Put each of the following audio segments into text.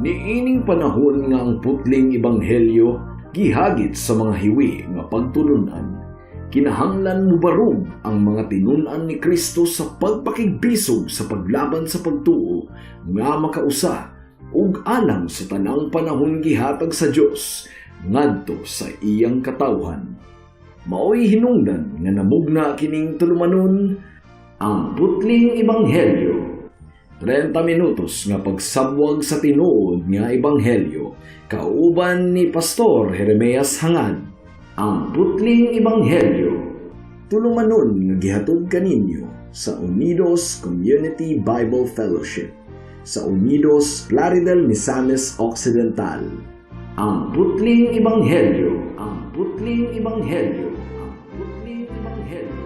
Niining panahon nga ang putling ebanghelyo gihagit sa mga hiwi nga pagtulunan. Kinahanglan mo barog ang mga tinunan ni Cristo sa pagpakigbisog sa paglaban sa pagtuo nga makausa ug alang sa tanang panahon gihatag sa Dios ngadto sa iyang katawhan. Maoy hinungdan nga namugna kining tulumanon ang putling ebanghelyo. 30 minutos nga pagsabwag sa tinuod nga ebanghelyo kauban ni Pastor Jeremias Hangad. Ang putling ebanghelyo tulumanon nga gihatod kaninyo sa Unidos Community Bible Fellowship sa Unidos Plaridel, Misamis Occidental. Ang putling ebanghelyo, ang putling ebanghelyo, ang putling ebanghelyo.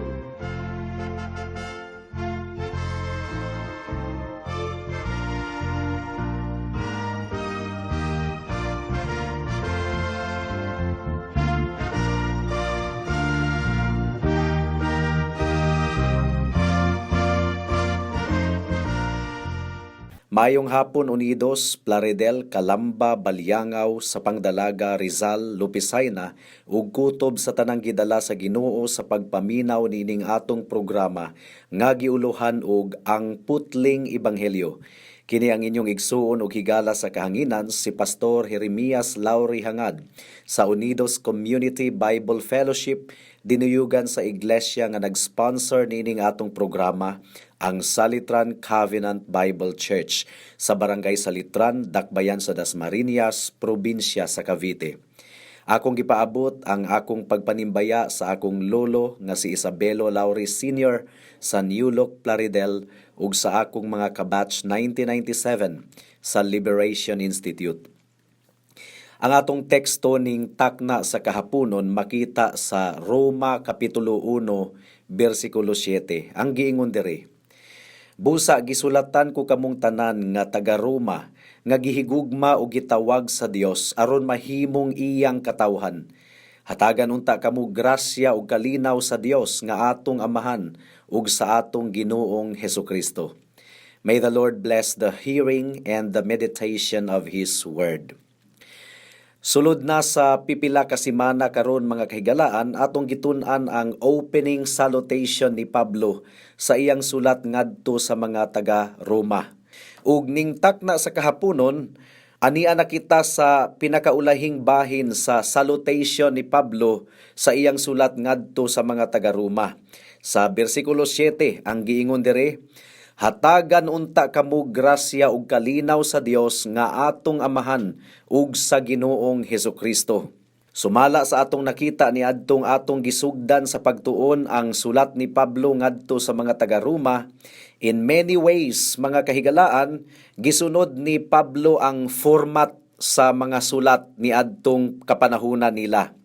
Mayong hapon Unidos, Plaridel, Calamba, Balyangaw, sa Pangdalaga, Rizal, Lupisayna, ug kutob sa tanang gidala sa Ginoo sa pagpaminaw nining atong programa nga giuluhan og ang putling ebanghelyo. Kini ang inyong igsuon ug higala sa kahanginan si Pastor Jeremias Lauri Hangad sa Unidos Community Bible Fellowship, dinuyugan sa iglesia nga nag-sponsor nining atong programa, ang Salitran Covenant Bible Church sa Barangay Salitran, Dakbayan sa Dasmariñas, Probinsya sa Cavite. Akong gipaabot ang akong pagpanimbaya sa akong lolo nga si Isabelo Lauri Sr. sa New Loc, Plaridel ug sa akong mga kabatch 1997 sa Liberation Institute. Ang atong teksto ning takna sa kahaponon makita sa Roma Kapitulo 1, versikulo 7. Ang giingon diri: Busa gisulatan ko kamong tanan nga taga Roma nga gihigugma o gitawag sa Dios aron mahimong iyang katawhan. Hatagan unta kamo grasya ug kalinaw sa Dios nga atong Amahan ug sa atong Ginoong Hesukristo. May the Lord bless the hearing and the meditation of His word. Sulod na sa pipila ka semana karon mga kahigalaan, atong gitun-an ang opening salutation ni Pablo sa iyang sulat ngadto sa mga taga Roma. Ug ning takna sa kahaponon, ania na kita sa pinakaulahing bahin sa salutation ni Pablo sa iyang sulat ngadto sa mga taga Roma. Sa bersikulo 7 ang giingon diri: Hatagan unta kamo grasya ug kalinaw sa Dios nga atong Amahan ug sa Ginoong Hesukristo. Sumala sa atong nakita ni adtong atong gisugdan sa pagtuon ang sulat ni Pablo ngadto sa mga taga Roma, in many ways mga kahigalaan, gisunod ni Pablo ang format sa mga sulat ni adtong kapanahuna nila.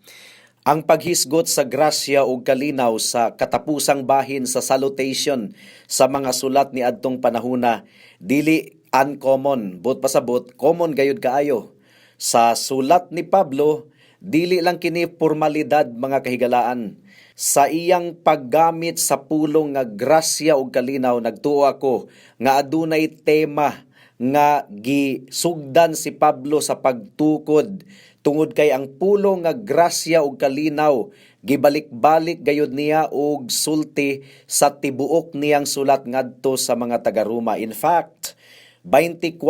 Ang paghisgot sa grasya ug kalinaw sa katapusang bahin sa salutation sa mga sulat ni adtong panahuna dili uncommon, but pasabot common gayud kaayo. Sa sulat ni Pablo, dili lang kini formalidad mga kahigalaan. Sa iyang paggamit sa pulong nga grasya ug kalinaw, nagtuo ako nga adunay tema nga gisugdan si Pablo sa pagtukod tungod kay ang pulong nga grasya ug kalinaw gibalik-balik gayud niya og sulti sa tibuok niyang sulat ngadto sa mga taga Roma. In fact, 24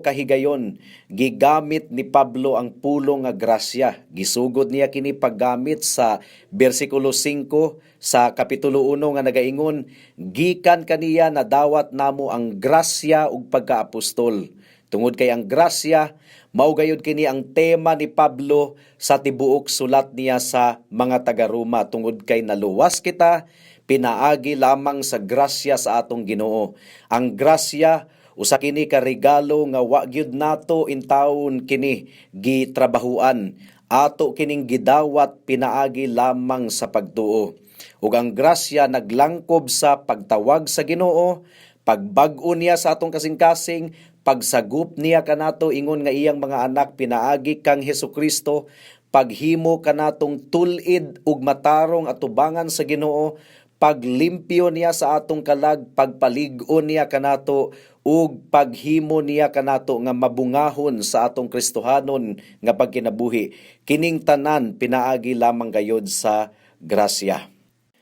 kahigayon gigamit ni Pablo ang pulong nga grasya. Gisugod niya kini paggamit sa bersikulo 5 sa kapitulo 1 nga nagaingon, gikan kaniya na dawat namo ang grasya ug pagkaapostol. Tungod kay ang grasya mao gayud kini ang tema ni Pablo sa tibuok sulat niya sa mga taga Roma, tungod kay naluwas kita pinaagi lamang sa grasya sa atong Ginoo. Ang grasya usa kini ka regalo nga wa gyud nato intawon kini gitrabahuan. Ato kining gidawat pinaagi lamang sa pagtuo. Ug ang grasya naglangkob sa pagtawag sa Ginoo, pagbag-o niya sa atong kasing-kasing, pagsagup niya kanato ingon nga iyang mga anak pinaagi kang Hesukristo, paghimo kanatong tulid ug matarong atubangan sa Ginoo, paglimpyo niya sa atong kalag, pagpalig-on niya kanato, ug paghimo niya kanato nga mabungahon sa atong Kristohanon nga pagkinabuhi. Kining tanan pinaagi lamang gayod sa grasya.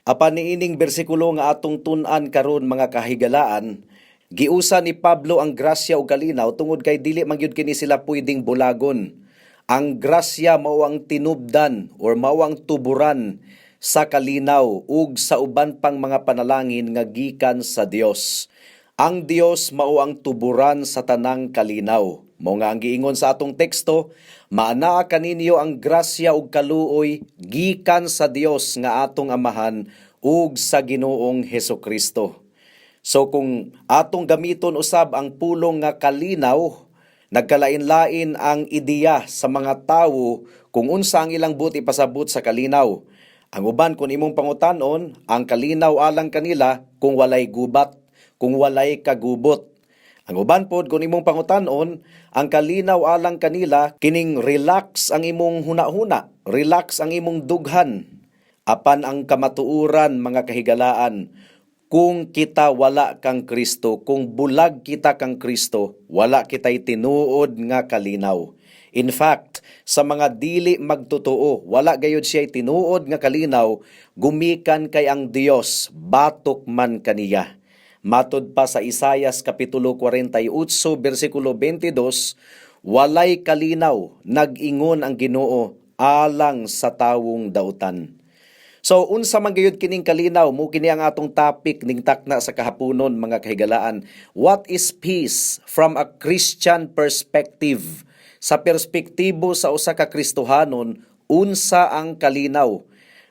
Apan niining bersikulo nga atong tun-an karon mga kahigalaan, giusa ni Pablo ang grasya ug kalinaw tungod kay dili man gyud kini sila pwedeng bulagon. Ang grasya mao ang tinubdan or mao ang tuburan sa kalinaw ug sa uban pang mga panalangin nga gikan sa Dios. Ang Dios mao ang tuburan sa tanang kalinaw. Mao nga ang giingon sa atong teksto, maanaa kaninyo ang grasya ug kaluoy gikan sa Dios nga atong Amahan ug sa Ginoong Hesukristo. So kung atong gamiton usab ang pulong nga kalinaw, nagkalain-lain ang ideya sa mga tawo kung unsa ang ilang buti pasabot sa kalinaw. Ang uban kung imong pangutanon, ang kalinaw alang kanila kung walay gubat, kung walay kagubot. Ang uban pod kung imong pangutanon, ang kalinaw alang kanila kining relax ang imong hunahuna, relax ang imong dughan. Apan ang kamatuuran mga kahigalaan, kung kita wala kang Cristo, kung bulag kita kang Cristo, wala kitay tinuod nga kalinaw. In fact, sa mga dili magtotoo, wala gayud siya tinuod nga kalinaw, gumikan kay ang Dios, batok man kaniya. Matod pa sa Isaias kapitulo 48, bersikulo 22, walay kalinaw, nag-ingon ang Ginoo, alang sa tawong dautan. So, unsa man gayud kining kalinaw, mo kini ang atong topic ning takna sa kahaponon mga kahigalaan. What is peace from a Christian perspective? Sa perspektibo sa usa ka Kristohanon, unsa ang kalinaw?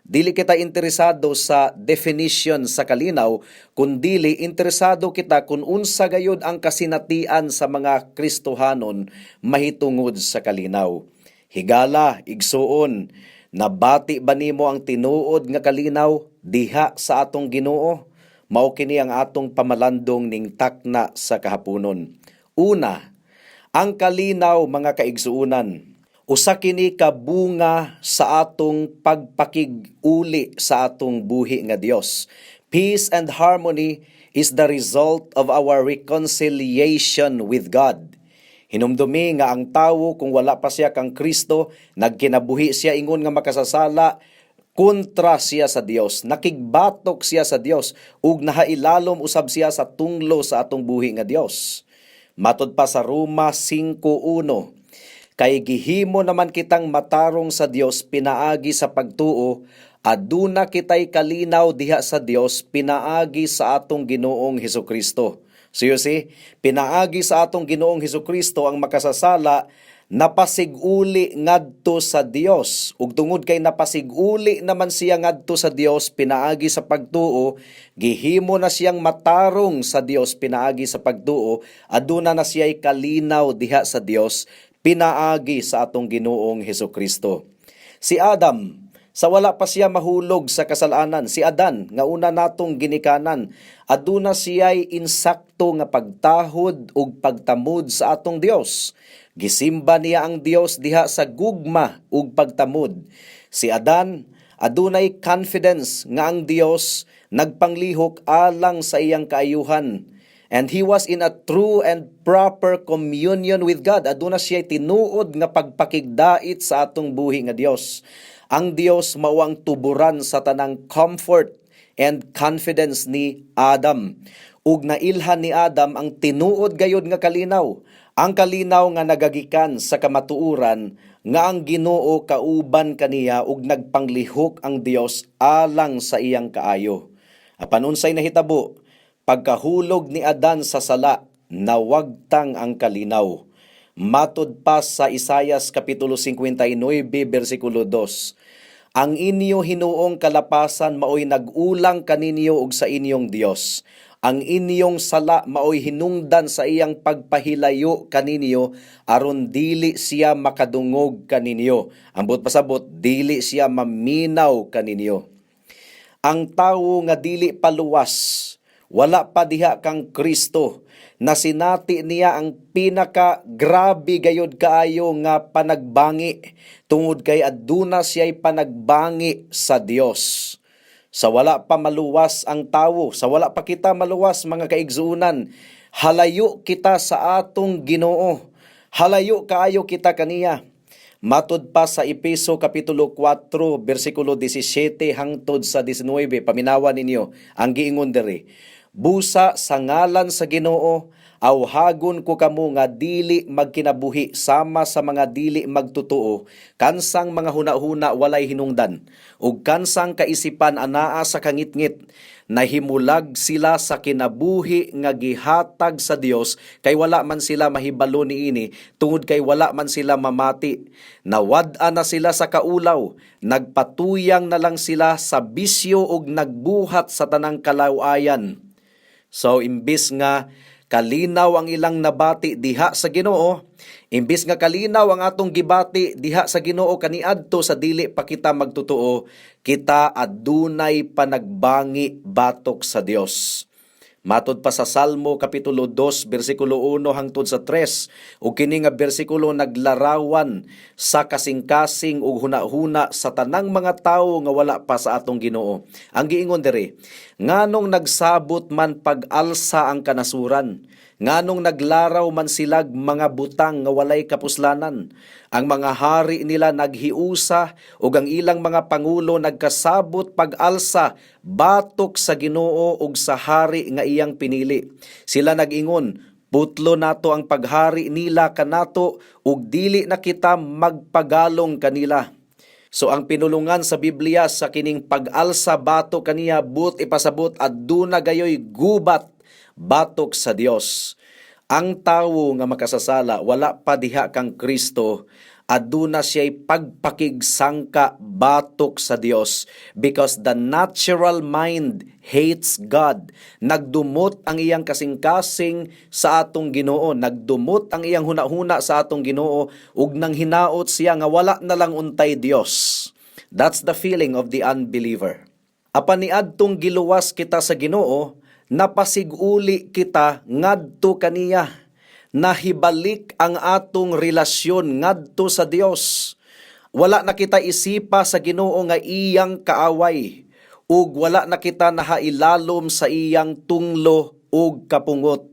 Dili kita interesado sa definition sa kalinaw, kundili interesado kita kung unsa gayud ang kasinatian sa mga Kristohanon mahitungod sa kalinaw. Higala, igsuon, nabati ba nimo ang tinuod nga kalinaw diha sa atong Ginoo? Mao kini ang atong pamalandong ning takna sa kahaponon. Una, ang kalinaw mga kaigsuunan, usa kini ka bunga sa atong pagpakig-uli sa atong buhi nga Dios. Peace and harmony is the result of our reconciliation with God. Hinumdumi nga ang tawo kung wala pa siya kang Cristo, nagkinabuhi siya ingon nga makasasala, kontra siya sa Dios, nakigbatok siya sa Dios, ug nahailalom usab siya sa tunglo sa atong buhi nga Dios. Matod pa sa Roma 5:1, kay gihimo naman kitang matarong sa Dios pinaagi sa pagtuo, aduna kitay kalinaw diha sa Dios pinaagi sa atong Ginoong Hesukristo. So you see, pinaagi sa atong Ginoong Hesukristo ang makasasala, napasiguli ngadto sa Dios. Ug tungod kay napasiguli naman siya ngadto sa Dios pinaagi sa pagtuo, gihimo na siyang matarong sa Dios pinaagi sa pagtuo, aduna na siya'y kalinaw diha sa Dios pinaagi sa atong Ginoong Hesukristo. Si Adam, sa wala pa siya mahulog sa kasalanan, si Adan nga una natong ginikanan, aduna siya'y insakto nga pagtahod ug pagtamud sa atong Dios. Gisimba niya ang Dios diha sa gugma ug pagtamud. Si Adan adunay confidence nga ang Dios nagpanglihok alang sa iyang kaayuhan. And he was in a true and proper communion with God. Aduna siya'y tinuod nga pagpakigdait sa atong buhi nga Dios. Ang Dios mao ang tuburan sa tanang comfort and confidence ni Adam. Ug nailhan ni Adam ang tinuod gayud nga kalinaw. Ang kalinaw nga nagagikan sa kamatuuran nga ang Ginoo kauban kaniya ug nagpanglihok ang Dios alang sa iyang kaayo. Apan unsay nahitabo? Pagkahulog ni Adan sa sala, nawagtang ang kalinaw. Matod pa sa Isaias kapitulo 59 bersikulo 2. Ang inyo hinuong kalapasan maoy nag-ulang kaninyo ug sa inyong Dios. Ang inyong sala maoy hinungdan sa iyang pagpahilayo kaninyo aron dili siya makadungog kaninyo. Ambot pasabot, dili siya maminaw kaninyo. Ang tawo nga dili paluwas, wala pa diha kang Cristo, na sinati niya ang pinaka-grabe gayod kaayo nga panagbangi, tungod kay aduna siya'y panagbangi sa Dios. Sa wala pa maluwas ang tawo, sa wala pa kita maluwas mga kaigsuunan, halayo kita sa atong Ginoo. Halayo kaayo kita kaniya. Matud pa sa Efeso Kapitulo 4, versikulo 17 hangtod sa 19, paminawan ninyo ang giingon diri. Busa sa ngalan sa Ginoo, awhagon ko kamo nga dili magkinabuhi sama sa mga dili magtotoo, kansang mga hunahuna walay hinungdan, ug kansang kaisipan anaa sa kangitngit, nahimulag sila sa kinabuhi nga gihatag sa Dios, kay wala man sila mahibalo niini, tungod kay wala man sila mamati. Nawad-a na sila sa kaulaw, nagpatuyang na lang sila sa bisyo ug nagbuhat sa tanang kalawayan. So imbis nga kalinaw ang ilang nabati diha sa Ginoo, imbis nga kalinaw ang atong gibati diha sa Ginoo kaniadto sa dili pa kita magtotoo, kita adunay panagbangi batok sa Dios. Matod pa sa Salmo Kapitulo 2, versikulo 1 hangtod sa 3, ug kini nga bersikulo naglarawan sa kasing-kasing ug hunahuna sa tanang mga tawo nga wala pa sa atong Ginoo. Ang giingon diri, nganong nagsabot man pag-alsa ang kanasuran, nganong naglaraw man silag mga butang nga walay kapuslanan. Ang mga hari nila naghiusa ug ang ilang mga pangulo nagkasabot pag-alsa batok sa Ginoo ug sa hari nga iyang pinili. Sila nag-ingon, putlo nato ang paghari nila kanato ug dili na kita magpagalong kanila. So ang pinulungan sa Biblia sa kining pag-alsa batok kaniya but ipasabot aduna gayoy gubat batok sa Dios. Ang tawo nga makasasala wala pa diha kang Cristo, aduna siya'y pagpakigsangka batok sa Dios because the natural mind hates God. Nagdumot ang iyang kasing-kasing sa atong Ginoo, nagdumot ang iyang hunahuna sa atong Ginoo ug nang hinaot siya nga wala na lang untay Dios. That's the feeling of the unbeliever. Apan niadtong giluwas kita sa Ginoo, napasiguli kita ngadto kaniya, nahibalik ang atong relasyon ngadto sa Dios. Wala na kita isipa sa Ginoo nga iyang kaaway, ug wala na kita nahailalom sa iyang tunglo ug kapungot.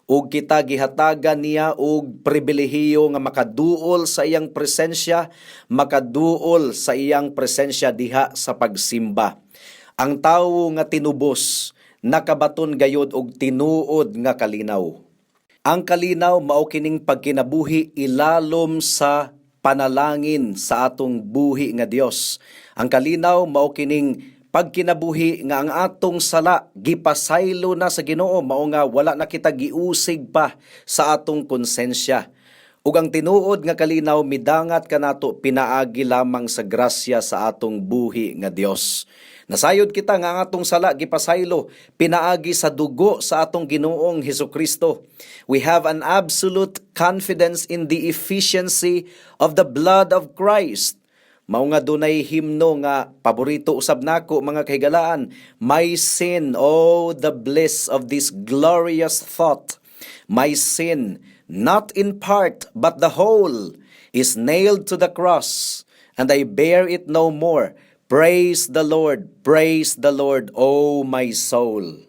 Ug kita gihatagan niya og pribilehiyo nga makaduol sa iyang presensya, makaduol sa iyang presensya diha sa pagsimba. Ang tawo nga tinubos, nakabaton gayod og tinuod nga kalinaw. Ang kalinaw mao kining pagkinabuhi ilalom sa panalangin sa atong buhi nga Dios. Ang kalinaw mao kining pagkinabuhi nga ang atong sala gipasaylo na sa Ginoo, mao nga wala na kita giusig pa sa atong konsensya. Ug ang tinuod nga kalinaw midangat kanato pinaagi lamang sa grasya sa atong buhi nga Dios. Nasayod kita nga ang atong sala gipasaylo pinaagi sa dugo sa atong Ginoong Hesukristo. We have an absolute confidence in the efficiency of the blood of Christ. Mao nga dunay himno nga paborito usab nako mga kahigalaan, my sin, oh the bliss of this glorious thought. My sin, not in part but the whole, is nailed to the cross, and I bear it no more. Praise the Lord, O my soul.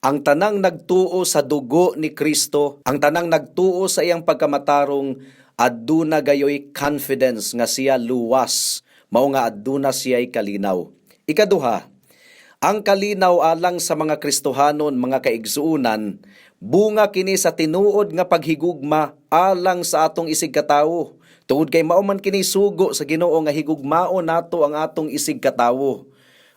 Ang tanang nagtuo sa dugo ni Cristo, ang tanang nagtuo sa iyang pagkamatarong, aduna gayoy confidence nga siya luwas, mao nga aduna siya'y kalinaw. Ikaduha, ang kalinaw alang sa mga Kristohanon, mga kaigsuunan, bunga kini sa tinuod nga paghigugma alang sa atong isig katawo. Tungod kay mao man kini sugo sa Ginoo nga higugmao nato ang atong isig katawo.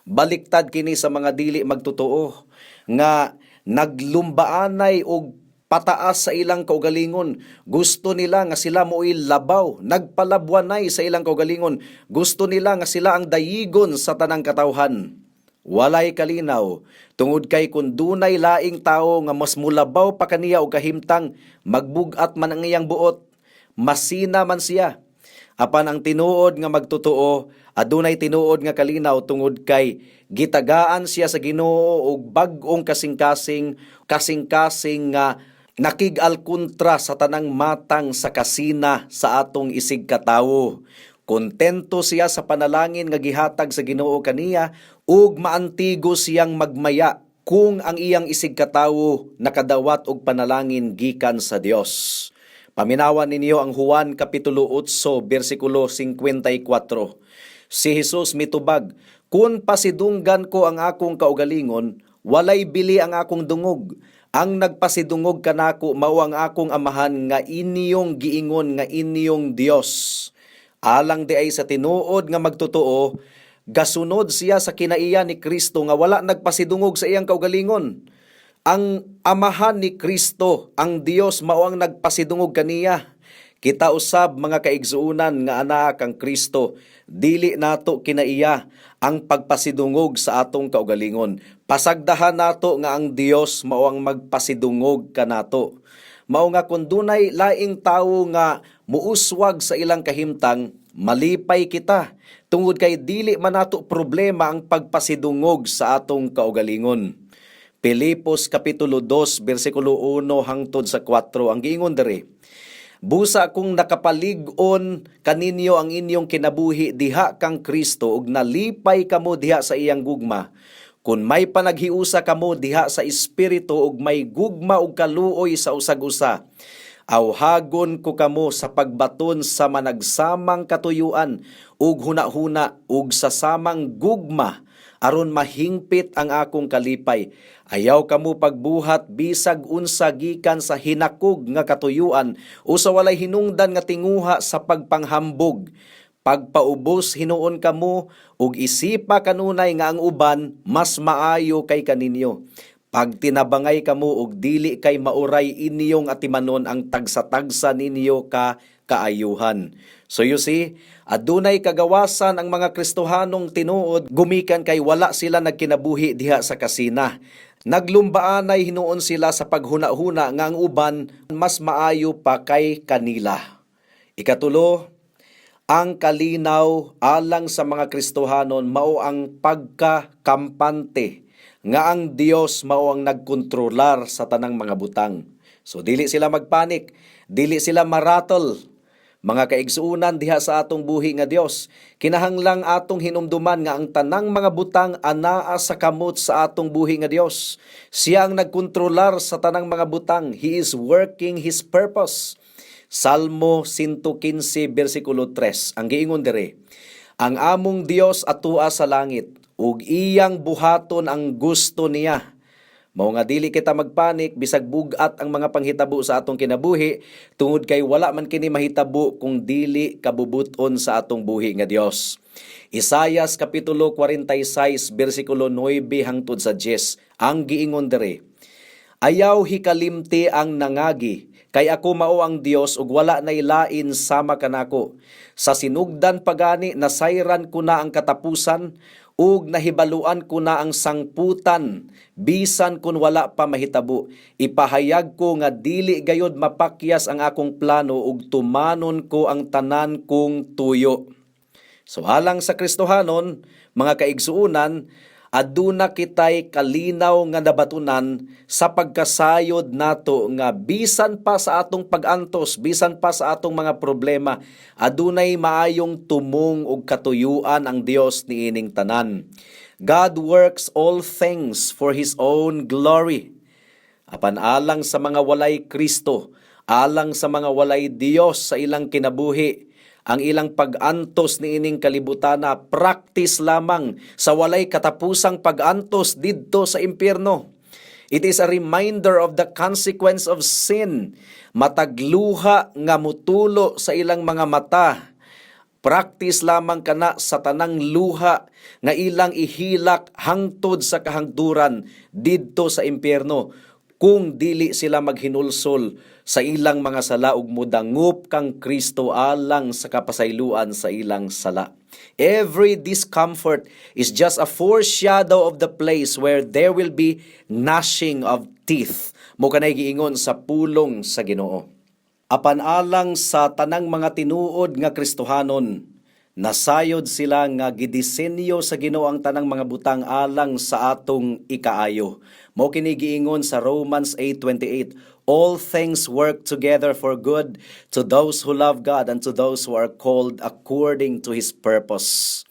Baliktad kini sa mga dili magtotoo nga naglumbaanay og pataas sa ilang kaugalingon. Gusto nila nga sila mo'y labaw, nagpalabwanay sa ilang kaugalingon. Gusto nila nga sila ang dayigon sa tanang katawhan. Walay kalinaw, tungod kay kung dunay laing tao nga mas mulabaw pa kaniya og kahimtang, magbugat man ang iyang buot, masina man siya. Apan ang tinuod nga magtotoo, adunay tinuod nga kalinaw tungod kay gitagaan siya sa Ginoo og bag-ong kasing-kasing nga nakig-al kontra sa tanang matang sa kasina sa atong isig katawo. Kontento siya sa panalangin nga gihatag sa Ginoo kaniya ug maantigo siyang magmaya kung ang iyang isig katawo nakadawat og panalangin gikan sa Dios. Paminawan ninyo ang Juan kapitulo 8 bersikulo 54. Si Jesus mitubag, "Kun pasidunggan ko ang akong kaugalingon, walay bili ang akong dungog. Ang nagpasidungog kanako mao ang akong amahan nga inyong giingon nga inyong Dios." Alang di ay sa tinuod nga magtotoo, gasunod siya sa kinaiya ni Cristo nga wala nagpasidungog sa iyang kaugalingon. Ang amahan ni Cristo, ang Dios mao ang nagpasidungog kaniya. Kita usab mga kaigsuunan nga anak kang Cristo, dili nato kinaiya ang pagpasidungog sa atong kaugalingon. Pasagdahan nato nga ang Dios mao ang magpasidungog kanato. Mao nga kun dunay laing tawo nga muuswag sa ilang kahimtang, malipay kita tungod kay dili man nato problema ang pagpasidungog sa atong kaugalingon. Pilipos kapitulo 2 bersikulo 1 hangtod sa 4 ang giingon diri, "Busa kung nakapalig-on kaninyo ang inyong kinabuhi diha kang Cristo ug nalipay kamo diha sa iyang gugma. Kung may panaghiusa kamo diha sa espiritu ug may gugma ug kaluoy sa usag-usa, awhagon ko kamo sa pagbaton sa managsamang katuyuan ug hunahuna ug sa samang gugma aron mahingpit ang akong kalipay. Ayaw kamo pagbuhat bisag unsa gikan sa hinakog nga katuyuan o sa walay hinungdan nga tinguha sa pagpanghambog. Pagpaubos hinuon kamo ug isipa kanunay nga ang uban mas maayo kay kaninyo. Pag tinabangay kamo og dili kay mauray inyong atimanon ang tagsa-tagsa ninyo ka kaayuhan." So you see, adunay kagawasan ang mga Kristohanong tinuod gumikan kay wala sila nagkinabuhi diha sa kasina. Naglumbaanay hinuon sila sa paghuna-huna nga ang uban mas maayo pa kay kanila. Ikatulo, ang kalinaw alang sa mga Kristohanon mao ang pagkakampante nga ang Dios mao ang nagkontrolar sa tanang mga butang. So dili sila magpanik, dili sila marattle. Mga kaigsuunan diha sa atong buhi nga Dios, kinahanglang atong hinumduman nga ang tanang mga butang anaa sa kamot sa atong buhi nga Dios. Siya ang nagkontrolar sa tanang mga butang. He is working His purpose. Salmo 115 bersikulo 3 ang giingon diri, "Ang among Dios atua sa langit ug iyang buhaton ang gusto niya." Mao nga dili kita magpanik bisag bugat ang mga panghitabo sa atong kinabuhi tungod kay wala man kini mahitabo kung dili kabubuton sa atong buhi nga Dios. Isayas kapitulo 46 bersikulo 9 hangtod sa 10 ang giingon diri, "Ayaw hikalimti ang nangagi, kay ako mao ang Dios ug wala nay lain sama kanako. Sa sinugdan pagani nasayran ko na ang katapusan ug nahibaluan ko na ang sangputan, bisan kun wala pa mahitabo. Ipahayag ko nga dili gayod mapakyas ang akong plano ug tumanon ko ang tanan kong tuyo." So alang sa Kristohanon, mga kaigsuunan, aduna kitay kalinaw nga nabatunan sa pagkasayod nato nga bisan pa sa atong pag-antos, bisan pa sa atong mga problema, adunay maayong tumong ug katuyuan ang Dios niining tanan. God works all things for His own glory. Apan alang sa mga walay Kristo, alang sa mga walay Dios sa ilang kinabuhi, ang ilang pag-antos niining kalibutana practice lamang sa walay katapusang pag-antos didto sa impyerno. It is a reminder of the consequence of sin. Matagluha nga mutulo sa ilang mga mata. Practice lamang kana sa tanang luha nga ilang ihilak hangtod sa kahangturan didto sa impyerno kung dili sila maghinulsol sa ilang mga sala ug modangup kang Cristo alang sa kapasayloan sa ilang sala. Every discomfort is just a foreshadow of the place where there will be gnashing of teeth. Mo kanay giingon sa pulong sa Ginoo. Apan alang sa tanang mga tinuod nga Kristohanon, Nasayod sila nga gidisenyo sa Ginoo ang tanang mga butang alang sa atong ikaayo. Mao kini giingon sa Romans 8:28, all things work together for good to those who love God and to those who are called according to His purpose.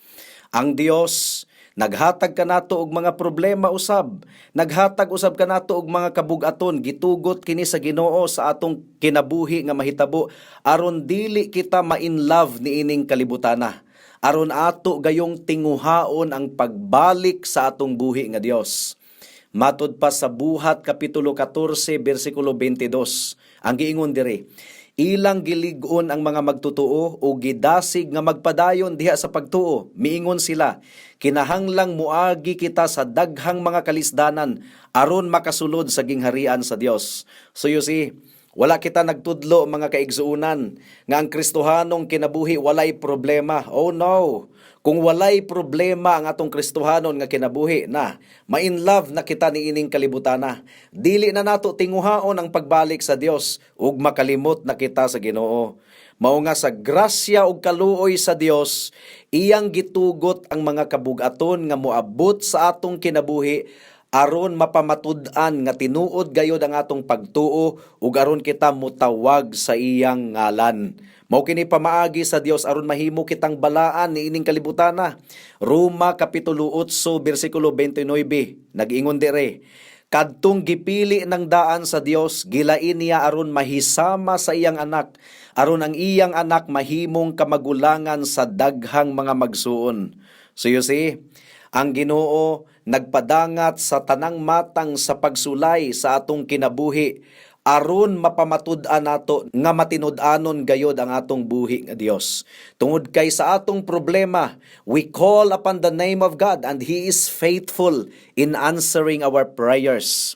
Ang Dios naghatag kanato og mga problema usab. Naghatag usab kanato og mga kabug-aton, gitugot kini sa Ginoo sa atong kinabuhi nga mahitabo aron dili kita ma-in love niining kalibutana. Aron ato gayong tinguhaon ang pagbalik sa atong buhi nga Dios. Matud pa sa Buhat kapitulo 14 bersikulo 22. Ang giingon diri, ilang gilig-on ang mga magtutuo o gidasig nga magpadayon diha sa pagtuo. Miingon sila, kinahanglang muagi kita sa daghang mga kalisdanan aron makasulod sa gingharian sa Dios. So you see, wala kita nagtudlo mga kaigsuunan nga ang Kristohanong kinabuhi walay problema. Oh no! Kung walay problema ang atong Kristohanon nga kinabuhi na, ma-in love na kita niining kalibutana. Dili na nato tinguhaon ang pagbalik sa Dios ug makalimot na kita sa Ginoo. Mao nga sa grasya ug kaluoy sa Dios, iyang gitugot ang mga kabug-aton nga moabot sa atong kinabuhi aron mapamatud-an nga tinuod gayod ang atong pagtuo ug aron kita mutawag sa iyang ngalan. Mao kini pamaagi sa Dios aron mahimo kitang balaan niining kalibutana. Roma kapitulo 8 bersikulo 29 nag-ingon dire, kadtong gipili ng daan sa Dios, gilain niya aron mahisama sa iyang anak, aron ang iyang anak mahimong kamagulangan sa daghang mga magsuon. So you see, ang Ginoo nagpadangat sa tanang matang sa pagsulay sa atong kinabuhi aron mapamatud-an nato nga matinud-anon gayod ang atong buhi nga Dios. Tungod kay sa atong problema, we call upon the name of God and He is faithful in answering our prayers.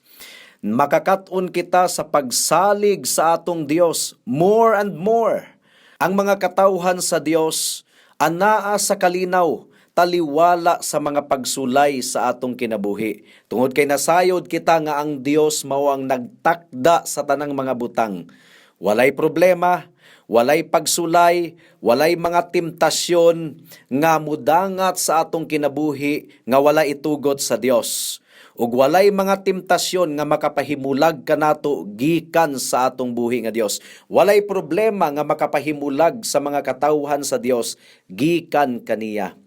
Makakat-on kita sa pagsalig sa atong Dios more and more. Ang mga katawhan sa Dios anaa sa kalinaw, taliwala sa mga pagsulay sa atong kinabuhi. Tungod kay nasayod kita nga ang Dios mao ang nagtakda sa tanang mga butang. Walay problema, walay pagsulay, walay mga temptasyon nga mudangat sa atong kinabuhi nga wala itugot sa Dios. Ug walay mga temptasyon nga makapahimulag kanato gikan sa atong buhi nga Dios. Walay problema nga makapahimulag sa mga katawhan sa Dios gikan kaniya.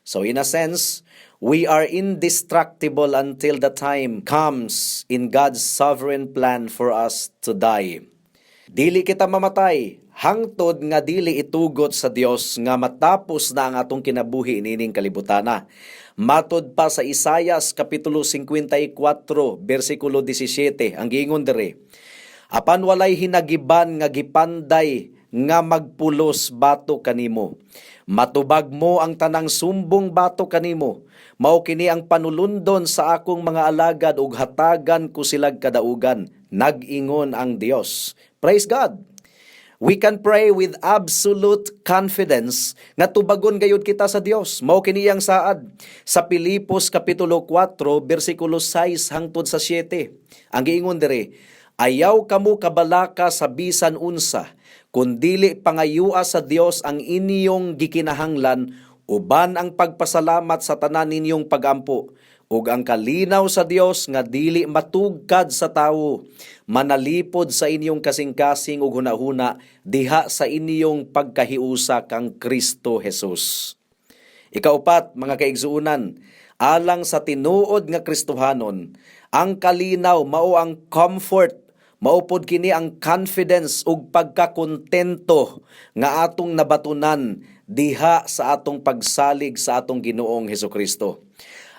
So in a sense, we are indestructible until the time comes in God's sovereign plan for us to die. Dili kita mamatay, hangtod nga dili itugot sa Dios nga matapos na ang atong kinabuhi nining kalibutana. Matod pa sa Isaias kapitulo 54 bersikulo 17, ang giingon dire, apan walay hinagiban nga gipanday nga magpulos bato kanimo. Matubag mo ang tanang sumbong bato kanimo. Mao kini ang panulundon sa akong mga alagad ug hatagan ko silag kadaugan. Nag-ingon ang Dios. Praise God. We can pray with absolute confidence nga tubagon gayud kita sa Dios. Mao kini ang saad sa Pilipos kapitulo 4 bersikulo 6 hangtod sa 7. Ang giingon dire, ayaw kamo kabalaka sa bisan unsa, kundili pangayua sa Dios ang inyong gikinahanglan, uban ang pagpasalamat sa tanan ninyong pagampo, ug ang kalinaw sa Dios nga dili matugkad sa tawo, manalipod sa inyong kasing-kasing ug hunahuna diha sa inyong pagkahiusa kang Cristo Jesus. Ikaupat, mga kaigsuunan, alang sa tinuod nga Kristohanon, ang kalinaw mao ang comfort, maupod kini ang confidence ug pagkakontento nga atong nabatunan diha sa atong pagsalig sa atong Ginoong Hesukristo.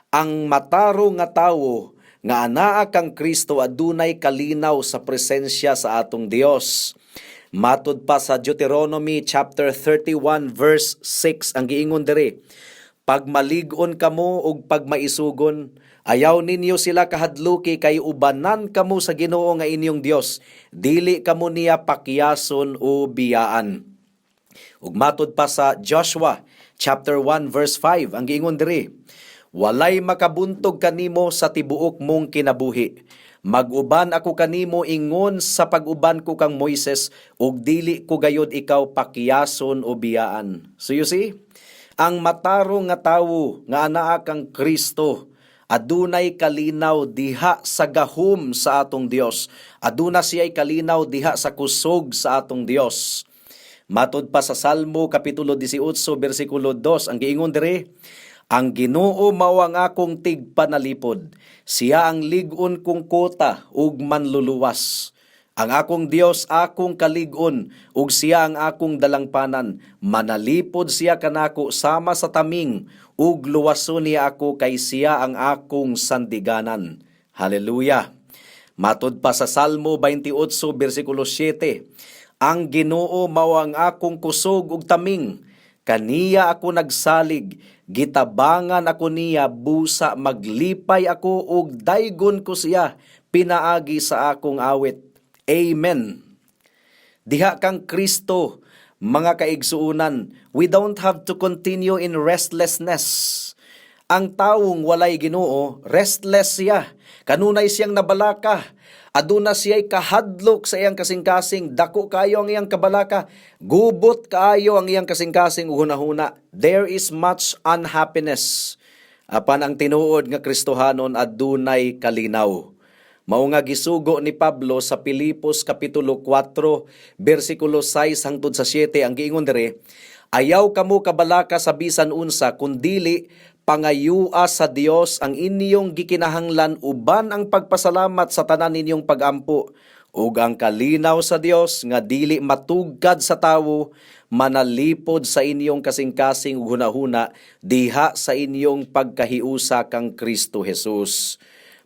Ang mataro nga tawo nga anaa kang Kristo adunay kalinaw sa presensya sa atong Dios. Matud pa sa Deuteronomy chapter 31 verse 6 ang giingon diri, pagmalig-on kamo ug pagmaisugon, ayaw ninyo sila kahadluki kay ubanan kamo sa Ginoo nga inyong Dios, dili kamo niya pakyason o biyaan. Ug matud pa sa Joshua chapter 1 verse 5 ang giingon diri, walay makabuntog kanimo sa tibuok mong kinabuhi. Mag-uban ako kanimo ingon sa pag-uban ko kang Moises, ug dili ko gayod ikaw pakyason o biyaan. So you see, Ang matarong nga tawo nga anaa kang Cristo, adunay kalinaw diha sa gahom sa atong Dios. Aduna siya'y kalinaw diha sa kusog sa atong Dios. Matod pa sa Salmo kapitulo 18 bersikulo 2 ang giingon diri, ang Ginoo mao ang akong tigpanalipod, siya ang lig-on kong kota ug manluluwas. Ang akong Dios akong kalig-on ug siya ang akong dalangpanan. Manalipod siya kanako sama sa taming ug luwason niya ako kay siya ang akong sandiganan. Hallelujah. Matod pa sa Salmo 28 bersikulo 7, ang Ginoo mao ang akong kusog ug taming, kaniya ako nagsalig, gitabangan ako niya, busa maglipay ako ug daygon ko siya, pinaagi sa akong awit. Amen. Diha kang Cristo, mga kaigsuunan, we don't have to continue in restlessness. Ang taong walay Ginoo, restless siya. Kanunay siyang nabalaka. Aduna siya'y kahadlok sa iyang kasing-kasing. Dako kayo ang iyang kabalaka. Gubot kaayo ang iyang kasing-kasing uhuna-huna. There is much unhappiness. Apan ang tinuod nga Kristohanon adunay kalinaw. Mao nga gisugo ni Pablo sa Pilipos kapitulo 4 bersikulo 6 hangtod sa 7 ang giingon diri, ayaw kamo kabalaka sa bisan unsa kundili pangayua sa Dios ang inyong gikinahanglan uban ang pagpasalamat sa tanan ninyong pagampo ug ang kalinaw sa Dios nga dili matugkad sa tawo manalipod sa inyong kasing-kasing ug hunahuna diha sa inyong pagkahiusa kang Cristo Jesus.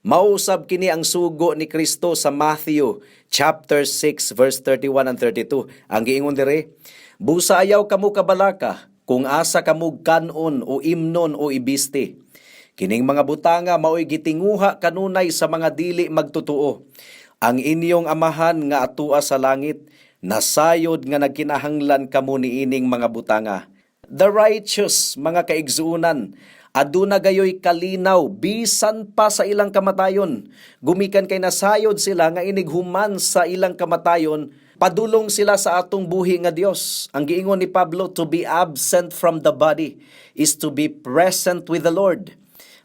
Mausab kini ang sugo ni Cristo sa Matthew chapter 6 verse 31 and 32. Ang giingon dire, busa ayaw kamo kabalaka kung asa kamo kanon o imnon o ibiste. Kining mga butanga mao'y gitinguha kanunay sa mga dili magtutuo. Ang inyong amahan nga atua sa langit, nasayod nga nagkinahanglan kamo niining mga butanga. The righteous, mga kaigsuunan, aduna gayoy kalinaw bisan pa sa ilang kamatayon. Gumikan kay nasayod sila nga inighuman sa ilang kamatayon, padulong sila sa atong buhi nga Dios. Ang giingon ni Pablo, to be absent from the body is to be present with the Lord.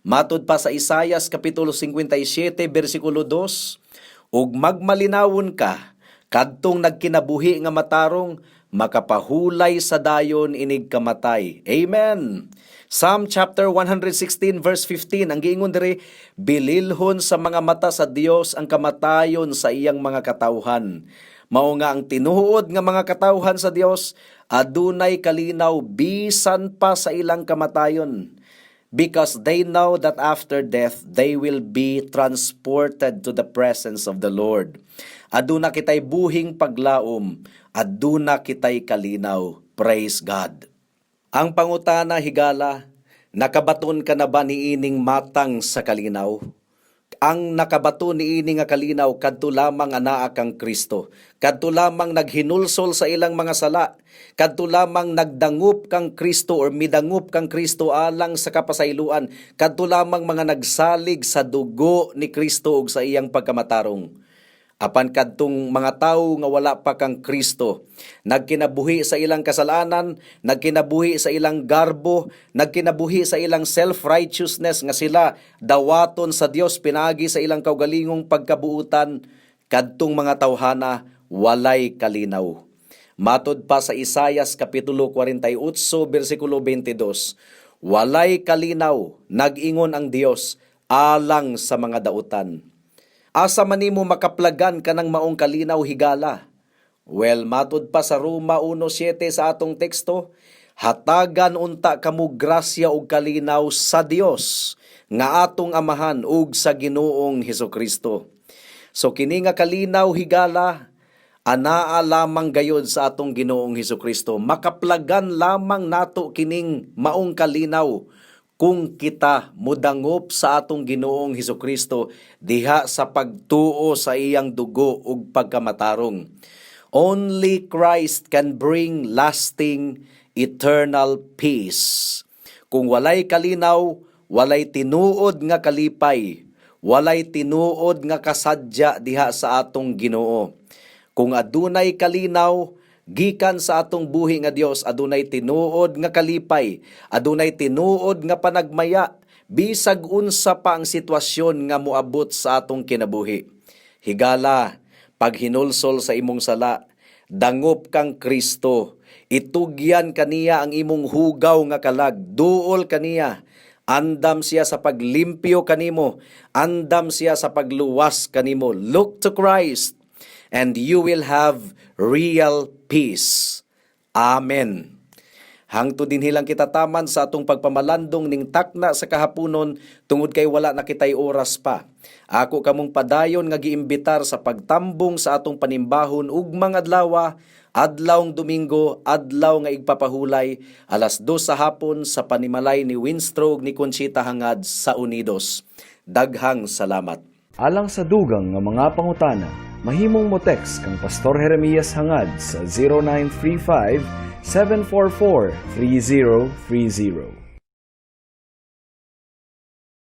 Matod pa sa Isaias kapitulo 57 bersikulo 2, ug magmalinawon ka kadtong nagkinabuhi nga matarong, makapahulay sa dayon inig kamatay. Amen. Psalm chapter 116 verse 15 ang giingon diri, bililhon sa mga mata sa Dios ang kamatayon sa iyang mga katawhan. Mao nga ang tinuod nga mga katawhan sa Dios adunay kalinaw bisan pa sa ilang kamatayon, because they know that after death they will be transported to the presence of the Lord. Aduna kitay buhing paglaom, aduna kitay kalinaw. Praise God. Ang pangutana higala, nakabaton ka na ba niining matang sa kalinaw? Ang nakabato niini nga kalinaw kadto lamang anaa kang Cristo. Kadto lamang naghinulsol sa ilang mga sala. Kadto lamang nagdangup kang Cristo or midangup kang Cristo alang sa kapasayloan. Kadto lamang mga nagsalig sa dugo ni Cristo ug sa iyang pagkamatarong. Apan kadtong mga tawo nga wala pa kang Cristo, nagkinabuhi sa ilang kasalanan, nagkinabuhi sa ilang garbo, nagkinabuhi sa ilang self-righteousness nga sila dawaton sa Dios pinaagi sa ilang kaugalingong pagkabuutan, kadtong mga tawhana walay kalinaw. Matod pa sa Isaias kapitulo 48 bersikulo 22, walay kalinaw, nag-ingon ang Dios alang sa mga dautan. Asa man nimo makaplagan kanang maong kalinaw higala? Well, matod pa sa Roma 1:7 sa atong teksto, hatagan unta kamo grasya ug kalinaw sa Dios nga atong amahan ug sa Ginoong Hesukristo. So kini nga kalinaw higala anaa lamang gayud sa atong Ginoong Hesukristo. Makaplagan lamang nato kining maong kalinaw kung kita mudangop sa atong Ginoong Hesukristo diha sa pagtuo sa iyang dugo ug pagkamatarong. Only Christ can bring lasting eternal peace. Kung walay kalinaw, walay tinuod nga kalipay, walay tinuod nga kasadya diha sa atong Ginoo. Kung adunay kalinaw, Gikan sa atong buhi nga Dios adunay tinuod nga kalipay, adunay tinuod nga panagmaya, bisag unsa pa ang sitwasyon nga moabot sa atong kinabuhi. Higala, paghinulsol sa imong sala, dangop kang Cristo, itugyan kaniya ang imong hugaw nga kalag, duol kaniya, andam siya sa paglimpyo kanimo, andam siya sa pagluwas kanimo. Look to Christ, and you will have real peace. Amen. Hangtod din hilang kita taman sa atong pagpamalandong ning takna sa kahaponon tungod kay wala na kitay oras pa. Ako kamong padayon nga giimbitar sa pagtambong sa atong panimbahon ug mga adlawng Domingo, adlaw nga igpapahulay, alas 2 sa hapon sa panimalay ni Winstrog ni Conchita hangad sa Unidos. Daghang salamat. Alang sa dugang nga mga pangutana, mahimong mo text kang Pastor Jeremias hangad sa 0935-744-3030.